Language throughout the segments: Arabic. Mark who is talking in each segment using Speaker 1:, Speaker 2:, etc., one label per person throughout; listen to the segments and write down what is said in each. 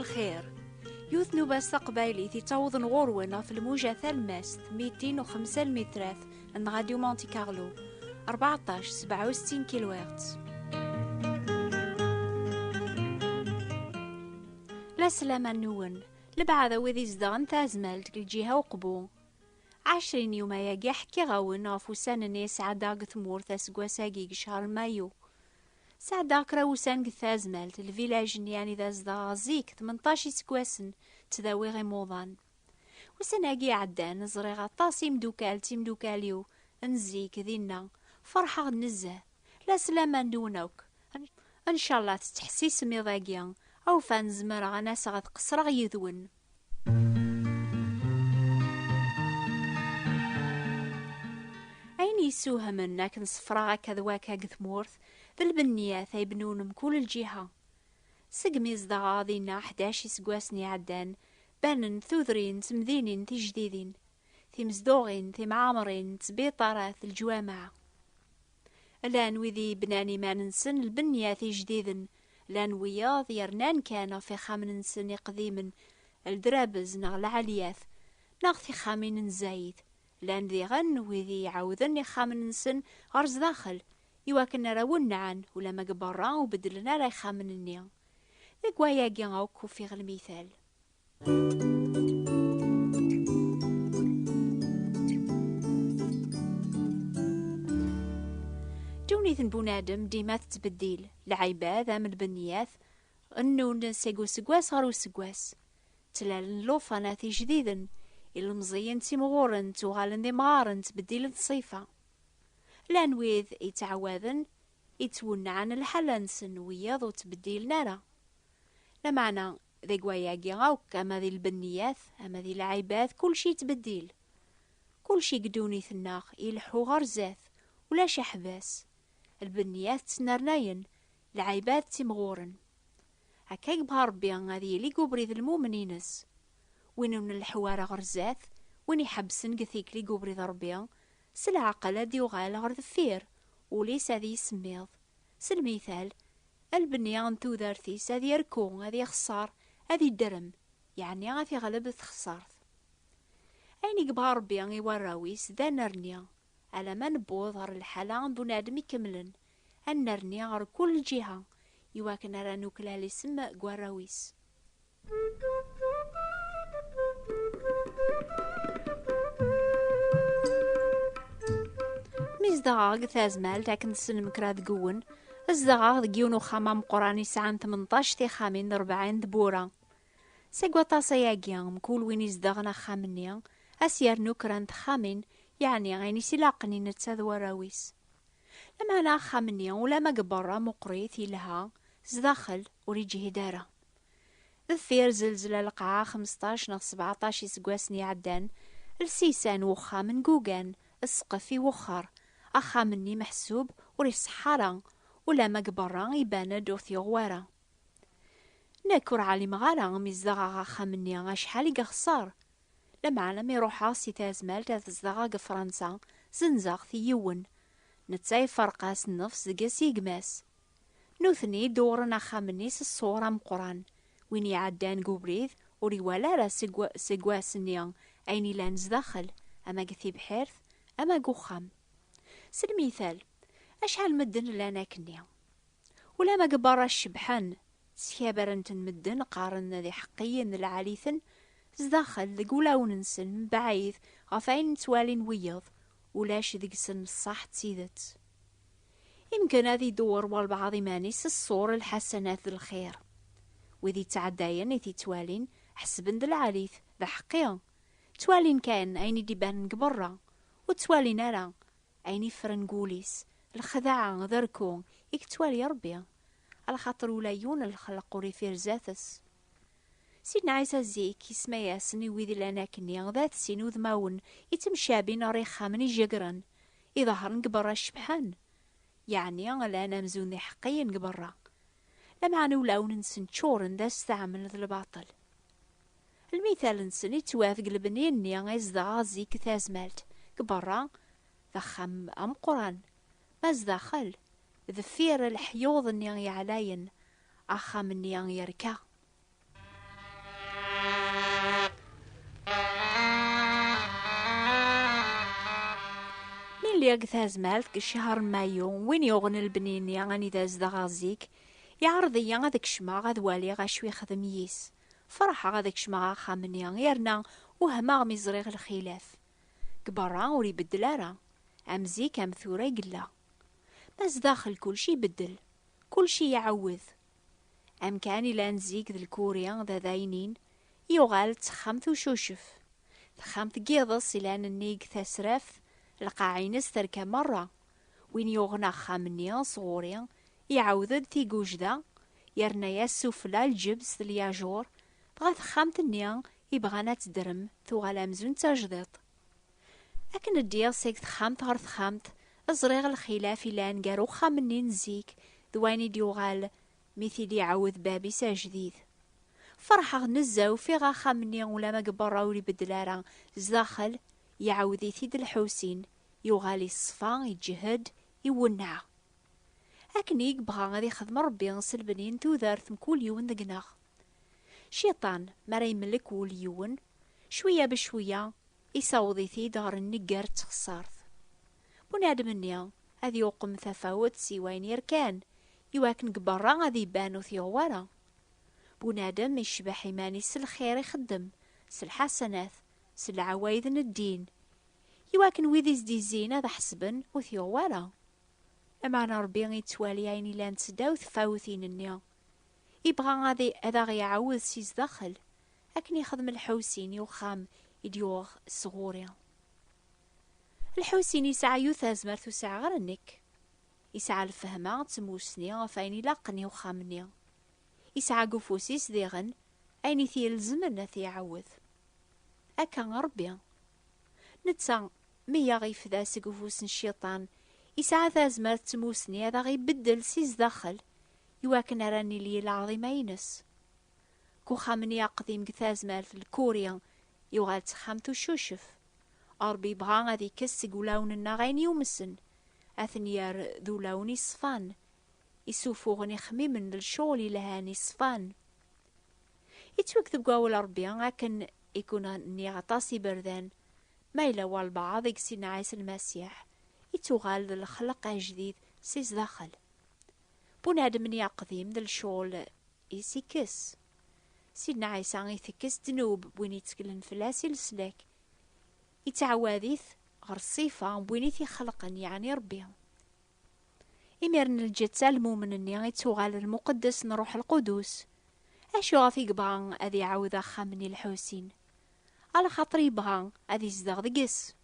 Speaker 1: الخير. يوث نوباس تقبايلي تتعوض نغورونا في الموجة ثالماست 205 المترات من راديو مونتي كارلو 14-67 كيلو هرتز. لا سلامة نون لبعض وذي زدغن تازمالت الجهة وقبو 20 يوم ياقي حكي غاون غفو سانني سعدا قثمور تاسقواساقي شهر مايو سعدا كراوسان قثازمالت الفيلاج يعني ذا زدغ زيك 18 سكواسن تداوي غي موضان وسناقي عدان زريغ طاسي مدوكاليو انزيك ذينا فرحة نزه لا سلامة نونوك ان شاء الله تتحسيس ميضاقيا او فان زمرا ناس غاد قصرغ يذون. أين يسوها منك نصفراغ كذواك قثمورث ذا البنيات يبنون من كل الجهة سقميز ضغاضينا 11 سقواسني عدان بانن ثوذرين تمذينين تجديدين مزدوغين معامرين تبيطارات الجوامع الان وذي بناني ما ننسن البنيات جديدن لان وياض يرنان كان في خامن نسن قديما الدرابز نغ العالياث نغثي خامين زايد لان ذي غن وذي يعوذن خامن نسن غرز داخل يواكن راون نعان ولا ما قبرا وبدلنا راي خامن النيا ذيك واياقي غاوكو في المثال. جونيثن بونادم ديما تتبديل العيباد من البنيات انو نسيقو سقواس غارو سقواس تلال لوفاناتي جديدا المزيين تيمغورن توغالن دي مغارن تبديل الصيفة لانويذ يتعواذن يتونعن الحلنسن وياض وتبديل نارا لمعنى ذي قواياقي غاوك اما ذي البنيات اما ذي العيبات كل شي تبديل كل شي قدوني ثناخ يلحو غرزاث ولا شحباس البنيات تنرناين العيبات تمغورن هكاك بهربي غادي لي قبريذ المؤمنينس وين من الحوار غرزاث وين يحبسن قثيك لي قبريذ ربيا سالعقل دي وغال غرذ فير وليس هذي يسميض سالمثال البنيان توذارثيس هذي يركو هذي يخسر هذي درم يعني غادي غلب تخسرت أين يقبها ربي يوراويس ذا نرنيا على ما نبوظ غير الحالة بنادم يكملن أن نرنيا غير كل جهة يواكن رانو كلا لسم قواراويس. ميزدغاغ ثازمال تاكن تسن مكراد قوون ازدغاغ دقيونو خمام قراني ساعة 18 تيخامين 40 دبورة ساقوا طاساياقيا مكول وين يزدغنا خامنيا أسيار نوكران تخامين يعني غيني سلاقني نتساذ وراويس لما أنا خامنيا ولا ما قبرا مقريث لها زداخل وريجي هدارة ذفير زلزلة القاعة 15-17 سقواسني عدان السيسان وخا من قوقان السقفي وخار أخا مني محسوب وريس حارة ولا ما قبرا يبانا دوثي غوارا ناكور علي مغارا ميزدغا أخا مني غاشحالي قخصار لما علم يروحا سي تازمال تازدغا فرنسا زنزاغ ثيون نتساي فرقاس النفس دقاسي قماس نوثني دورنا خامنيس الصورة مقران وين يعدان قبريذ وريوالا را سقواس نيان أيني لانز داخل أما قثي بحيرث أما قوخام سالمثال أشحال مدن لانا كنيا ولا ما قبارا الشبحان سيابرنتن مدن قارن ذي حقيا العاليثن زداخل ذقولا وننسن من بعيد غفاين نتوالين ويض ولاش ذقسن الصح تسيدت يمكن هذه دور والبعض مانيس الصور الحسنات الخير وذي تعداين يثي توالين حسبن ذا العاليث ذا حقيا توالين كان أيني ديبان قبرا وتوالين أرا أيني فرنقوليس الخداعة ذركو يكتوالي ربيا على خاطر ولايون الخلق وريفير زاثس سيدنا عيسى زيك يسمى ياسني ويذي لنا كنيا ذات سينو ذماون يتمشابين ريخا من يجقرن يظهرن قبرا الشبحان يعني لانا مزوني حقيا قبرا لما نولاو ننسن تشورن ذا استعمل ذا الباطل المثال نسن يتوافق البنين نيا يزدغا زيك ثازمالت قبرا ذا خم أم قران مازداخل ذفير الحيوض نيا يعلاين أخا من نيا يركا اللي يقثاز مالك الشهر مايو وين يغن البنيني غاني داز دا غازيك يعرض يا غادك شما غاد والي غاشوي خدم ييس فرح غادك شما خامني يرنا وهما مزريغ الخلاف كبرا وري بدلارا امزيك ام ثورا يقلا بس داخل كل شي بدل كل شي يعوذ ام كان إلا نزيك ذا الكوريا ذا داينين يغال تخمت وشوشف تخمت قيضص إلا ننيق تسرف القاعينس تركا مرة وين يغنى خامنيا صغوريا يعوذد تيقوجدا يرنا ياسوفلا الجبس الياجور بغات خامت النيا يبغانا تدرم ثوغالا مزون تجديط أكن الديا سيك تخامت غير تخامت أزريغ الخلاف إلا نقارو خامني نزيك ذواني ديوغال مثل يعوذ بابي ساجديد فرحة نزاو في غا خامني ولا ما قبرا ولي بدلارا زداخل يعوذي ثيد الحوسين يوغالي الصفا يجهد يونع أكني بغا غادي يخدم ربي غسل بنين تودارت كل يوم دقناغ شيطان مرا يملك وليون شوية بشوية يساوضي ثيد غار النقار تخسارت بنادم النيا هذي يوقم تفاوت سيوين يركان يواكن قبرا غادي يبانو ثيغوارا بنادم يشبح يماني الخير يخدم الحسنات العوايد الدين يواكن ويدي زدي زينة ذا حسبن وثيغوارا أمعنا ربي يتوالي عيني لان تسداو ثفاوثين النيا يبغى غادي هذا غيعوذ سيز داخل أكن يخدم الحوسين يوخام يديوغ الصغوريا الحوسين يسعى يوثاز مرثو ساعة غير النك يسعى الفهمة تموسني فايني لاقني وخامني يسعى قفوسيس ديغن أيني ثي الزمن ثي يعوذ أكا ربي نتسا ميا غيف ذا سقفوس الشيطان يسعى ثازمر تموسني هذا غيبدل سيز داخل يواكن راني لي العظيم ينس كو خامني قديم كثازمر في الكوريا يوغال تخامتو شوشف أربي بغا غادي كسق ولون النغين يومسن أثنيار ذو لوني صفان يسوفوغني خميمن للشغل لهاني صفان يتوكتب قاول ربي لكن يكون نيغطاسي بردان ما إلا والبعض يكسين عيس المسيح يتوغال الخلق جديد سيز داخل بنادم نيا قديم للشغل يسيكس سيدنا عيسى يثكس دنوب بوين يتكلم فلاسي لسلاك يتعواذيث غير الصفة بوينيثي خلقا يعني ربي إميرن الجتة المؤمن اني يتوغال المقدس نروح القدوس اشو غافي قبغان اذي عاوذا خامني الحوسين على خاطري بغان اذي زدغ دقس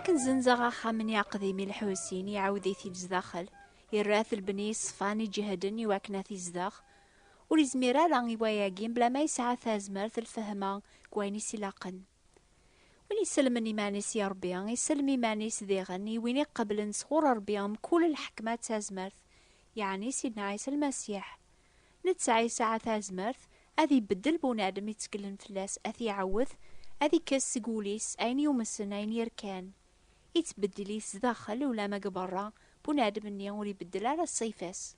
Speaker 1: كن زنزغا خامني قديمي الحوسين يعاودي في الزداخل يراث البني صفاني جهدن يواكنا في الزداخ وليزميرا راني واياقين بلا ما يسعى ثازمر الفهمة كويني سلاقن وين يسلمني مانيس يا ربي يسلمي مانيس ذيغني وين قبل نصغور ربي كل الحكمات ثازمرث يعني سيدنا عيسى المسيح نتسعي ساعة ثازمرث أذي يبدل بنادم يتكلم فلاس أذي يعوذ أذي كس قوليس أين يومسن أين يركان يتبدليس داخل ولا ما قبرا بنادم النيا ولي يبدل على الصيفاس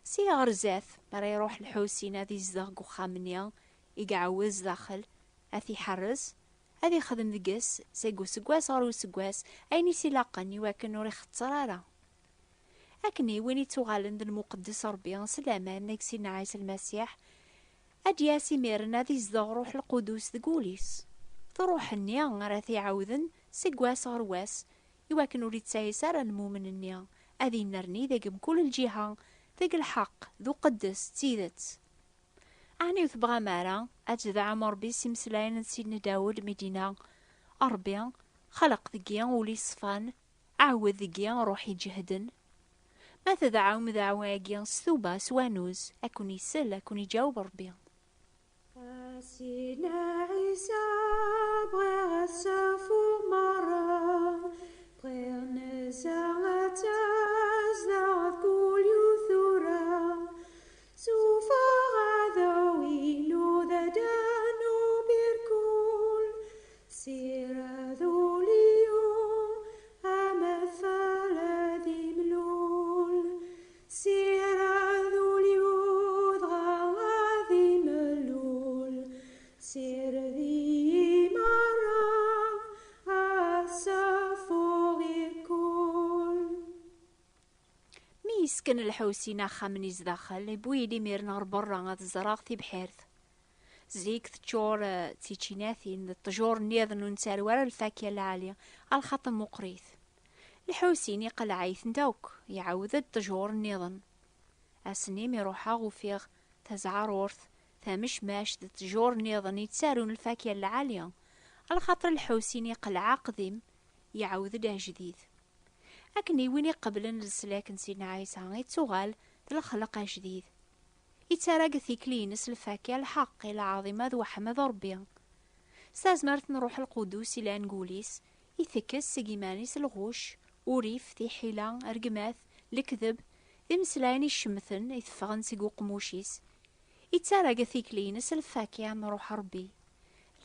Speaker 1: سي غرزاث مرا يروح الحوسين هذي الزاق وخامنيا يقعوز داخل أثي حرز هذي خدم ذقس سيقو سقواس غرو سقواس أيني سيلاقني واكن نوري خطرارا أكني وين يتوغالن المقدس ربي سلاما نكسينا عيسى المسيح أدياسي ميرنا ذي الزاق روح القدوس ذقوليس تروح النيا غراثي عوذن سقواس غرواس يواكن ولي تسايسار المؤمن النيا أذي نرني ذاقم كل الجهة ذاق الحق ذو قدس تيدت أعني وثبغى مارا أجد عمر بي سمسلاين سيدنا داود مدينة أربيا خلق ذقيا ولي صفان عاود ذقيا روحي جهدن ما تدعو مذعواقيا ستوبا سوانوز أكون يسل أكون يجاوب ربيا
Speaker 2: سيدنا عيسى بغى السفو مرة بغى نزع تزداد كل يثورا سوف غذوي لو ذا دانو
Speaker 1: يسكن الحوسينا خامني زداخل بويلي ميرنا برا غاد الزراغ تبحيرث زيك تجور تيتشيناثين الطجور نيضن ونسالوار الفاكهة العالية على خط مقريث الحوسيني قلعيث ندوك يعوذ الطجور نيضن أسنيم يروحا غفيغ تزعرورث ماش الطجور نيضن يتسارون الفاكهة العالية على خاطر الحوسيني قلعا قديم يعوذ له جديد أكني وين يقبلن السلاك نسينا عيسى يتسوغال الخلق جديد يتسارق ثيكلينس الفاكهة الحق العظيمة ذو حمد ربي استازمرت نروح القدوس إلى نقوليس يثكس سقيمانيس الغوش وريف ذي حيلة أرقماث الكذب ذي مسلاين الشمثن يثفغن سيقو قموشيس يتسارق ثيكلينس الفاكهة نروح ربي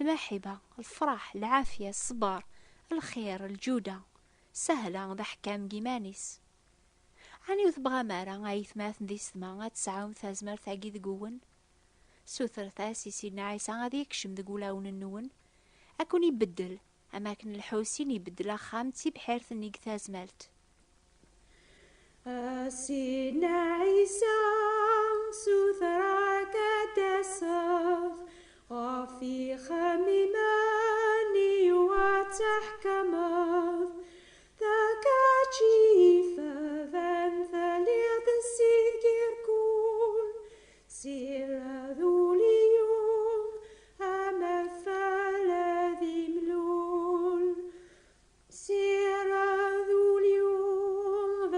Speaker 1: المحبة الفرح العافية الصبر الخير الجودة سهلة ذا حكام جيمانيس عني وثبغى مارا غايث ماث ذي سما تسعاوم ثازمر ثاقي ذقون سوثر ثاسي سيدنا عيسى غادي يكشم ذقولاون النون أكون يبدل أماكن الحوسين يبدل خامتي بحير ثنيق ثازمالت
Speaker 2: سيدنا عيسى سوثر كدسف وفي خميماني وتحكمه ذاك جيفة ذن ثليث السيد كيركون سير ذو اليوم أمثال ذي ملول سير ذو اليوم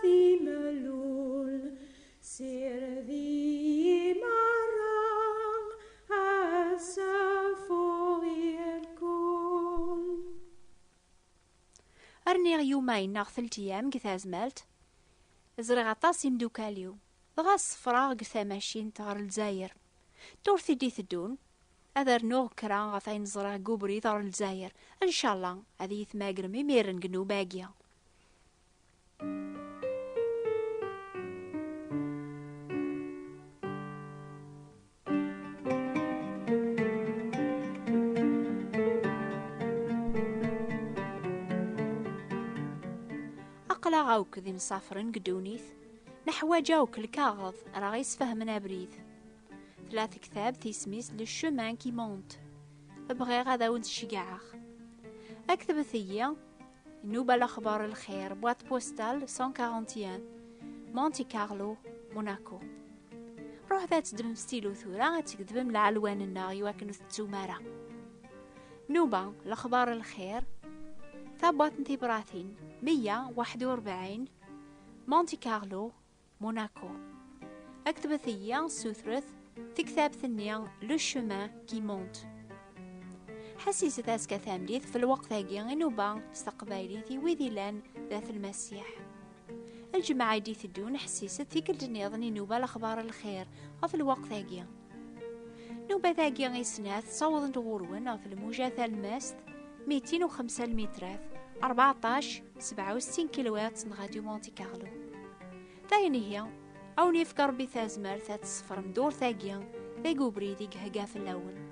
Speaker 2: ذي ملول سير ذي مرة أسفو يركون
Speaker 1: أرنيغ يومين ناغ 3 أيام كثاز مالت زرغ عطاس يمدوكاليو دغا الصفراغ كثاماشين تغر الجزاير تورثي دي ثدون أذر نوغ كرا غثاين زرغ قوبري تغر الجزاير إن شاء الله هذه يثماقر ميميرن قنو باقية أقلا غاوك ذي مسافرين قدونيث نحو جاوك الكاغض راغيس فهمنا بريد 3 كتاب تيسميس للشمان كي مونت بغي غادا ونت الشقاعخ أكتب ثيا نوبة الأخبار الخير بوات بوستال 141 مونتي كارلو موناكو روح ذات تدبم ستيلو ثورا تكذبم العلوان النار يواكنو التومارا نوبة الأخبار الخير ثابوات نتي براثين 141 مونتي كارلو موناكو أكتب ثيا سوثرث تكتاب ثنيا لو شومان كي مونت حسيسة تاسكا ثامليث في الوقت هاقي نوبا استقباليثي ويذي لان ذات المسيح الجماعة دي ثدون حسيسة ثيك الجنيضني نوبا الأخبار الخير وفي الوقت هاقي نوبا ثاقي غيسناث صوضن تغورون في الموجة الماست 205 المترات 14 67 كيلوات غاديو مونتي كارلو ثاني هي أو نفكر بثازمر ثات صفر مدور ثاقيا ذي قوبري ذي قهقا في الأول